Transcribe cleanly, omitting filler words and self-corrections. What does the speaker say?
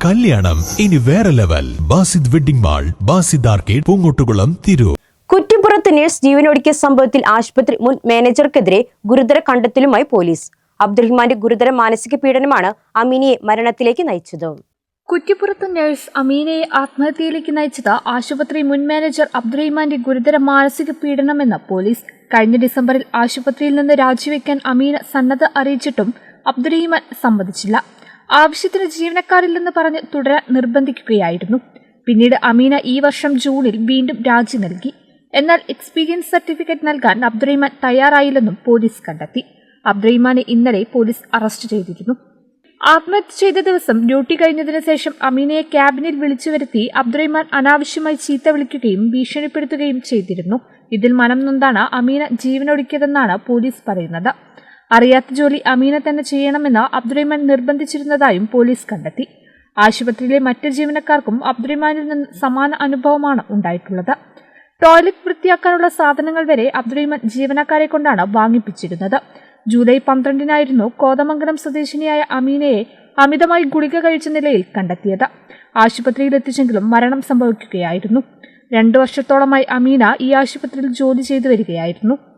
കല്യാണം ഇനി വേറെ level. Basid wedding mall, Basid arcade, Poongottukulam, Tirur. കുറ്റിപ്പുറത്ത് നഴ്സ് ജീവനൊടുക്കിയ സംഭവത്തിൽ ആശുപത്രി മുൻ മാനേജർക്കെതിരെ ഗുരുതര കണ്ടെത്തലുമായി പോലീസ്. അബ്ദുറഹിമാന്റെ ഗുരുതര മാനസിക പീഡനമാണ് അമീനയെ മരണത്തിലേക്ക് നയിച്ചത്. കുറ്റിപ്പുറത്ത് നഴ്സ് അമീനയെ ആത്മഹത്യയിലേക്ക് നയിച്ചത് ആശുപത്രി മുൻ മാനേജർ അബ്ദുറഹിമാന്റെ ഗുരുതര മാനസിക പീഡനമെന്ന് പോലീസ്. കഴിഞ്ഞ ഡിസംബറിൽ ആശുപത്രിയിൽ നിന്ന് രാജിവെക്കാൻ അമീന സന്നദ്ധ അറിയിച്ചിട്ടും അബ്ദുറഹിമാൻ സമ്മതിച്ചില്ല. ആവശ്യത്തിന് ജീവനക്കാരില്ലെന്ന് പറഞ്ഞ് തുടരാൻ നിർബന്ധിക്കുകയായിരുന്നു. പിന്നീട് അമീന ഈ വർഷം ജൂണിൽ വീണ്ടും രാജി നൽകി. എന്നാൽ എക്സ്പീരിയൻസ് സർട്ടിഫിക്കറ്റ് നൽകാൻ അബ്ദുറഹിമാൻ തയ്യാറായില്ലെന്നും പോലീസ് കണ്ടെത്തി. അബ്ദുറഹിമാനെ ഇന്നലെ പോലീസ് അറസ്റ്റ് ചെയ്തിരുന്നു. ആത്മഹത്യ ചെയ്ത ദിവസം ഡ്യൂട്ടി കഴിഞ്ഞതിന് ശേഷം അമീനയെ ക്യാബിനിൽ വിളിച്ചു വരുത്തി അബ്ദുറഹിമാൻ അനാവശ്യമായി ചീത്ത വിളിക്കുകയും ഭീഷണിപ്പെടുത്തുകയും ചെയ്തിരുന്നു. ഇതിൽ മനം നൊന്താണ് അമീന ജീവനൊടുക്കിയതെന്നാണ് പോലീസ് പറയുന്നത്. അറിയാത്ത ജോലി അമീന തന്നെ ചെയ്യണമെന്ന് അബ്ദുറഹിമാൻ നിർബന്ധിച്ചിരുന്നതായും പോലീസ് കണ്ടെത്തി. ആശുപത്രിയിലെ മറ്റ് ജീവനക്കാർക്കും അബ്ദുറഹിമാനിൽ നിന്ന് സമാന അനുഭവമാണ് ഉണ്ടായിട്ടുള്ളത്. ടോയ്ലറ്റ് വൃത്തിയാക്കാനുള്ള സാധനങ്ങൾ വരെ അബ്ദുറഹിമാൻ ജീവനക്കാരെ കൊണ്ടാണ് വാങ്ങിപ്പിച്ചിരുന്നത്. ജൂലൈ 12-നായിരുന്നു കോതമംഗലം സ്വദേശിനിയായ അമീനയെ അമിതമായി ഗുളിക കഴിച്ച നിലയിൽ കണ്ടെത്തിയത്. ആശുപത്രിയിൽ എത്തിച്ചെങ്കിലും മരണം സംഭവിക്കുകയായിരുന്നു. 2 വർഷത്തോളമായി അമീന ഈ ആശുപത്രിയിൽ ജോലി ചെയ്തു വരികയായിരുന്നു.